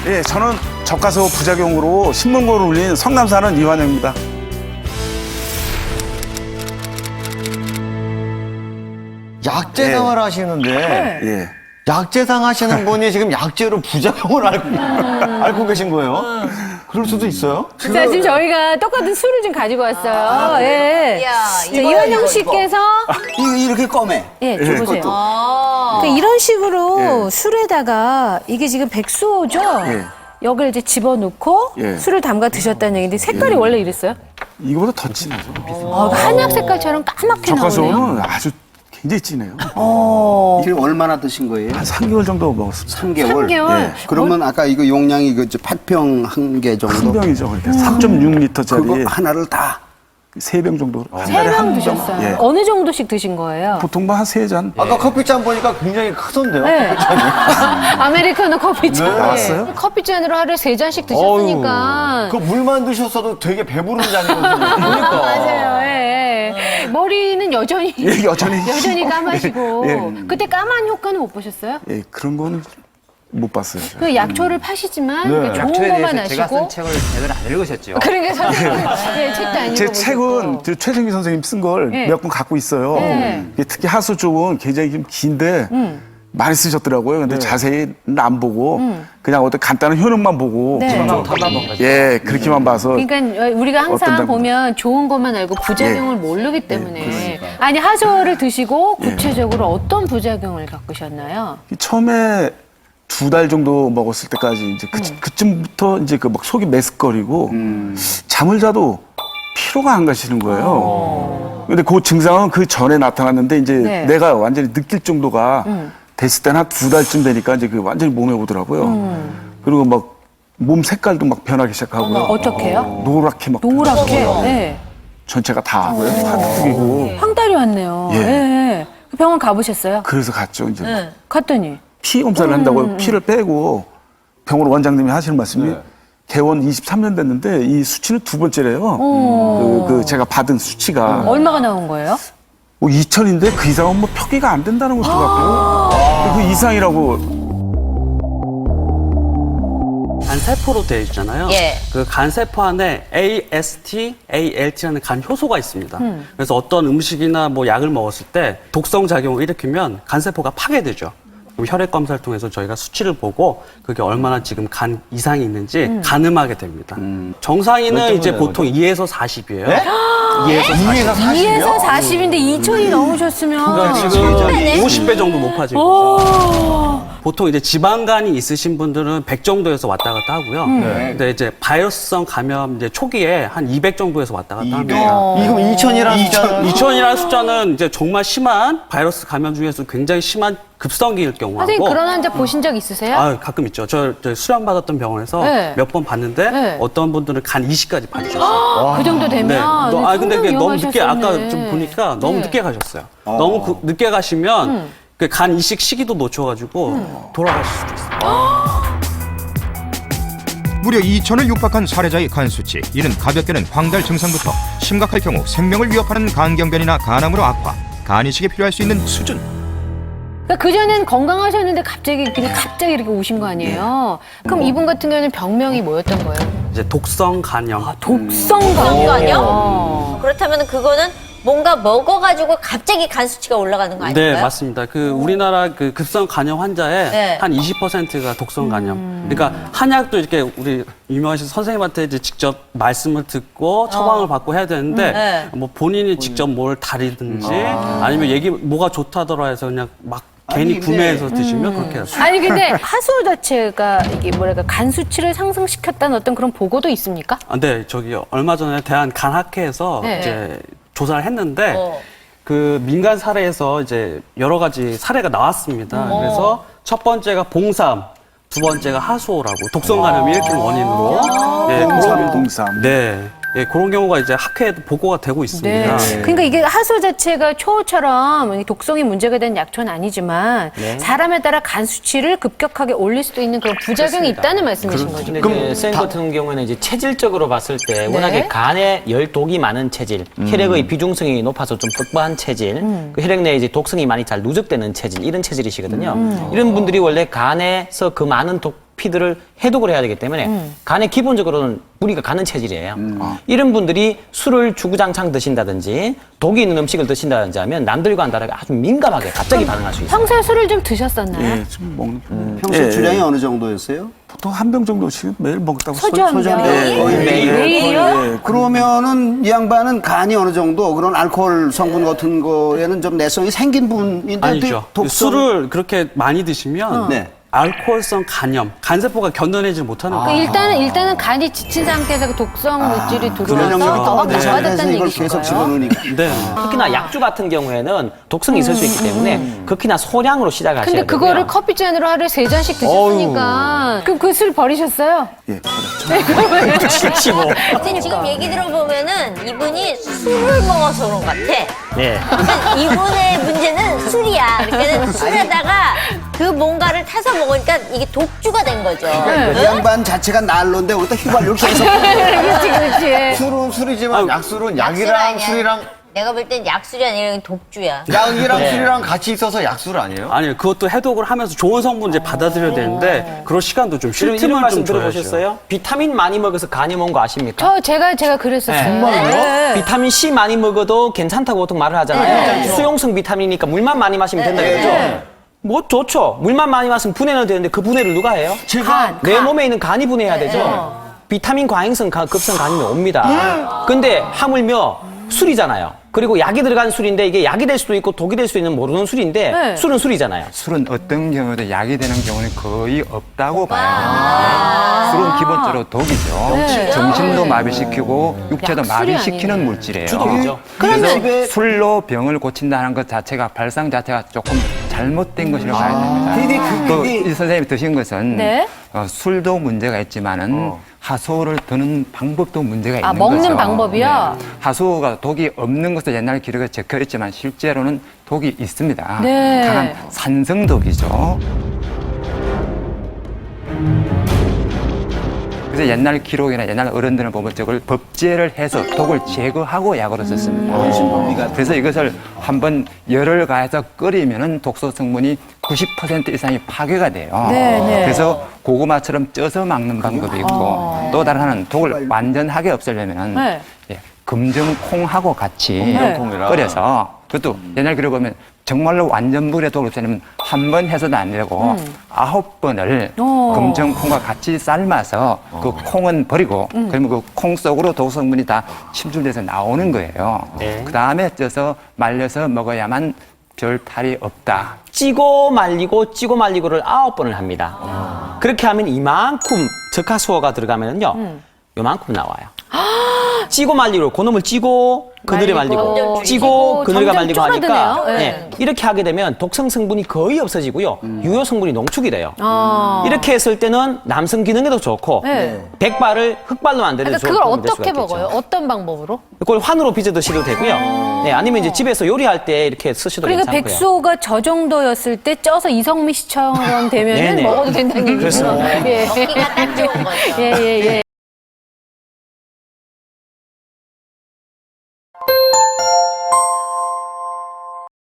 예, 저는 젖가서 부작용으로 신문고를 울린 성남 사는 이완영입니다. 약재 예. 생활 하시는데 예. 약재상 하시는 분이 지금 약재로 부작용을 앓고 계신 거예요? 그럴 수도 있어요? 자, 지금 저희가 똑같은 술을 좀 가지고 왔어요. 예. 야, 자, 이거야, 이완영 이거, 씨께서 이렇게 검해. 예, 줘보세요. 아. 그러니까 이런 식으로 술에다가 이게 지금 백수호죠? 예. 여기를 이제 집어넣고 예. 술을 담가 드셨다는 얘기인데 색깔이 원래 이랬어요? 이거보다 더 진하죠. 한약 색깔처럼 까맣게 나오네요. 젖가서는 아주 굉장히 진해요. 지금 얼마나 드신 거예요? 한 3개월 정도 먹었습니다. 3개월. 3개월? 예. 그러면 아까 이거 용량이 그 8평 한 개 큰 정도? 병이죠. 그러니까 3.6리터짜리 그거 하나를 다 3병 정도. 한 달에 3병 한 병. 드셨어요. 예. 어느 정도씩 드신 거예요? 보통 뭐 한 3잔. 아까 커피잔 보니까 굉장히 크던데요? 네. 아메리카노 커피잔. 나왔어요? 예. 커피잔으로 하루에 3잔씩 드셨으니까. 그 물만 드셨어도 되게 배부른 잔이거든요. 보니까. 맞아요. 예. 머리는 여전히 예, 여전히. 까마시고. 예. 그때 까만 효과는 못 보셨어요? 예, 그런 건 못 봤어요. 저. 그 약초를 파시지만 네. 그 좋은 약초에 것만 대해서 제가 아시고. 쓴 책을 제대로 안 읽으셨죠. 그러니까 선생님 예, 책도 안 제 읽어보셨고. 책은 저 최정기 선생님 쓴 걸 네. 몇 권 갖고 있어요. 네. 특히 하수 쪽은 굉장히 좀 긴데 많이 쓰셨더라고요. 근데 자세히는 안 보고 그냥 어떤 간단한 효능만 보고 네. 예, 그렇게만 봐서 그러니까 우리가 어떤 항상 당- 보면 좋은 것만 알고 부작용을 예. 모르기 때문에 아니 하소를 드시고 구체적으로 어떤 부작용을 겪으셨나요? 처음에 2달 정도 먹었을 때까지 이제 그쯤부터 이제 그 막 속이 메스꺼리고 잠을 자도 피로가 안 가시는 거예요. 근데 그 증상은 그 전에 나타났는데 이제 네. 내가 완전히 느낄 정도가 됐을 때는 한 2달쯤 되니까 이제 그 완전히 몸에 오더라고요. 그리고 막 몸 색깔도 막 변하기 시작하고요. 어떻게 해요? 노랗게 막 노랗게. 네. 전체가 다 화투기고 황달이 왔네요. 예. 예. 그 병원 가보셨어요? 그래서 갔죠. 이제 갔더니 피 검사를 한다고 피를 빼고 병원 원장님이 하시는 말씀이 개원 23년 됐는데 이 수치는 2번째래요. 그 제가 받은 수치가 얼마가 나온 거예요? 뭐 2천인데 그 이상은 뭐 표기가 안 된다는 것도 같고 그 이상이라고. 간세포로 되어 있잖아요. 예. 그 간세포 안에 AST, ALT라는 간 효소가 있습니다. 그래서 어떤 음식이나 뭐 약을 먹었을 때 독성 작용을 일으키면 간세포가 파괴되죠. 그럼 혈액 검사를 통해서 저희가 수치를 보고 그게 얼마나 지금 간 이상이 있는지 가늠하게 됩니다. 정상인은 이제 보통 2에서 40이에요. 2에서 40. 2에서 40인데 2천이 넘으셨으면 그러니까 지금 50배 정도 높아진 거죠. 보통 이제 지방간이 있으신 분들은 100 정도에서 왔다 갔다 하고요. 근데 이제 바이러스성 감염 이제 초기에 한 200 정도에서 왔다 갔다 합니다. 이거 2천이라는 숫자는 2000이라는 숫자는 이제 정말 심한 바이러스 감염 중에서 굉장히 심한 급성기일 경우하고 선생님 그런 환자 보신 적 있으세요? 가끔 있죠. 저 수련 받았던 병원에서 네. 몇 번 봤는데 네. 어떤 분들은 간 이식까지 받으셨어요. 그 정도 되면 네. 근데 그게 너무 늦게 아까 위험하셨었네. 좀 보니까 너무 네. 늦게 가셨어요. 너무 늦게 가시면 그 간 이식 시기도 놓쳐가지고 돌아가실 수도 있어요. 무려 2천을 육박한 사례자의 간 수치. 이는 가볍게는 황달 증상부터 심각할 경우 생명을 위협하는 간경변이나 간암으로 악화, 간이식이 필요할 수 있는 수준. 그러니까 그전엔 건강하셨는데 갑자기 이렇게 오신 거 아니에요? 그럼 이분 같은 경우는 병명이 뭐였던 거예요? 이제 독성 간염. 독성간염? 그렇다면 그거는 뭔가 먹어가지고 갑자기 간 수치가 올라가는 거 아닌가요? 네, 맞습니다. 그 우리나라 그 급성 간염 환자의 네. 한 20%가 독성 간염. 그러니까 한약도 이렇게 우리 유명하신 선생님한테 이제 직접 말씀을 듣고 처방을 받고 해야 되는데 네. 뭐 본인이 직접 뭘 다리든지 아니면 뭐가 좋다더라 해서 그냥 막 괜히 구매해서 드시면 그렇게 하죠. 아니 근데 하수 자체가 이게 뭐랄까 간 수치를 상승시켰다는 어떤 그런 보고도 있습니까? 네, 저기 얼마 전에 대한 간학회에서 네. 이제 조사를 했는데 어. 그 민간 사례에서 이제 여러 가지 사례가 나왔습니다. 그래서 첫 번째가 봉삼, 두 번째가 하수오라고 독성 감염이 일으키는 원인으로 예, 동삼. 네. 예, 그런 경우가 이제 학회에도 보고가 되고 있습니다. 그러니까 이게 하수 자체가 초처럼 독성이 문제가 된 약초는 아니지만 사람에 따라 간 수치를 급격하게 올릴 수도 있는 그런 부작용이 있다는 말씀이신 거죠. 근데 이제 쌤 같은 경우에는 이제 체질적으로 봤을 때 워낙에 간에 열독이 많은 체질, 혈액의 비중성이 높아서 좀 뻑뻑한 체질, 그 혈액 내에 이제 독성이 많이 잘 누적되는 체질, 이런 체질이시거든요. 이런 분들이 원래 간에서 그 많은 피드를 해독을 해야 되기 때문에 간에 기본적으로는 무리가 가는 체질이에요. 이런 분들이 술을 주구장창 드신다든지 독이 있는 음식을 드신다든지 하면 남들과는 다르게 아주 민감하게 갑자기 반응할 수 있어요. 평소에 술을 좀 드셨었나요? 예, 좀 먹는 편. 평소 예, 주량이 예. 어느 정도였어요? 보통 한 병 정도씩 매일 먹다고 소주 한 병. 매일요? 그러면은 이 양반은 간이 어느 정도 그런 알코올 성분 같은 거에는 좀 내성이 생긴 분인데 아니죠. 술을 그렇게 많이 드시면 네. 알코올성 간염, 간세포가 견뎌내지 못하는 거예요. 일단은 간이 지친 상태에서 그 독성 물질이 그런 들어와서 더 영역도 나빠졌다는 해서 이걸 얘기신 계속 거예요. 집어넣으니까. 네. 특히나 약주 같은 경우에는 독성이 있을 수 있기 때문에 극히나 소량으로 시작하셔야 근데 되고요. 그거를 커피잔으로 하루에 3잔씩 드셨으니까 그럼 그 술 버리셨어요? 예, 그렇죠. 싫지 뭐. 근데 지금 얘기 들어보면은 이분이 술을 먹어서 그런 것 같아. 네. 그러니까 이분의 문제는 술이야. 그러니까 술에다가 그 뭔가를 타서 먹으니까 이게 독주가 된 거죠. 이 양반 자체가 난로인데 어디다 휘발유를 계속 그렇지. 술은 술이지만 약술은 약술 약이랑 아니야. 술이랑 내가 볼 땐 약술이 아니라 독주야. 약이랑 술이랑 같이 있어서 약술 아니에요? 아니요, 그것도 해독을 하면서 좋은 성분 이제 받아들여야 되는데 그럴 시간도 좀 쉴 이런 틈을 말씀 좀 줘야죠. 들어보셨어요? 비타민 많이 먹어서 간염 온 거 아십니까? 제가 그랬었어요. 네. 비타민 C 많이 먹어도 괜찮다고 보통 말을 하잖아요. 수용성 비타민이니까 물만 많이 마시면 된다 그러죠? 뭐 좋죠. 물만 많이 마시면 분해는 되는데 그 분해를 누가 해요? 내 몸에 있는 간이 분해해야 되죠. 비타민 과잉성 급성 간염이 옵니다. 근데 하물며 술이잖아요. 그리고 약이 들어간 술인데 이게 약이 될 수도 있고 독이 될 수 있는 모르는 술인데 술은 술이잖아요. 술은 어떤 경우도 약이 되는 경우는 거의 없다고 봐요. 술은 기본적으로 독이죠. 정신도 마비시키고 육체도 약술이 마비시키는 아니네. 물질이에요. 주독이죠. 그래서 술로 병을 고친다는 것 자체가 발상 자체가 조금 잘못된 것이라고 봐야 됩니다. 또 이 선생님이 드신 것은 네. 술도 문제가 있지만은 하소를 드는 방법도 문제가 있는 거죠. 먹는 방법이요? 네. 하소가 독이 없는 것도 옛날 기록에 적혀 있지만 실제로는 독이 있습니다. 네. 강한 산성독이죠. 그래서 옛날 기록이나 옛날 어른들은 보면 저걸 법제를 해서 독을 제거하고 약으로 썼습니다. 그래서 이것을 한번 열을 가해서 끓이면은 독소 성분이 90% 이상이 파괴가 돼요. 네, 네. 그래서 고구마처럼 쪄서 막는 방법이 있고 또 다른 하나는 독을 완전하게 없애려면은 네. 예, 금정콩하고 같이 금정콩이랑. 끓여서 그것도 옛날 기록 보면 정말로 완전 물에 독을 없애려면 한 번 해서도 안 되고 9번을 금정콩과 같이 삶아서 그 콩은 버리고 그러면 그 콩 속으로 독 성분이 다 침출돼서 나오는 거예요. 네. 그 다음에 쪄서 말려서 먹어야만 별 탈이 없다. 찌고 말리고를 9번을 합니다. 그렇게 하면 이만큼 적하수어가 들어가면요, 요만큼 나와요. 찌고 말리고, 그놈을 찌고, 그늘에 말리고, 찌고, 그늘에 점점 말리고 하니까, 줄어드네요. 네. 이렇게 하게 되면 독성 성분이 거의 없어지고요, 유효 성분이 농축이 돼요. 이렇게 했을 때는 남성 기능에도 좋고, 네. 백발을 흑발로 만드는 그러니까 그걸 어떻게 먹어요? 어떤 방법으로? 그걸 환으로 빚어 드셔도 되고요. 네, 아니면 이제 집에서 요리할 때 이렇게 쓰셔도 그러니까 괜찮고요. 백수호가 저 정도였을 때 쪄서 이성미 씨처럼 되면은 네네. 먹어도 된다는 얘기죠. 그렇습니다. 예. 먹기가 딱 좋은 거죠. 예.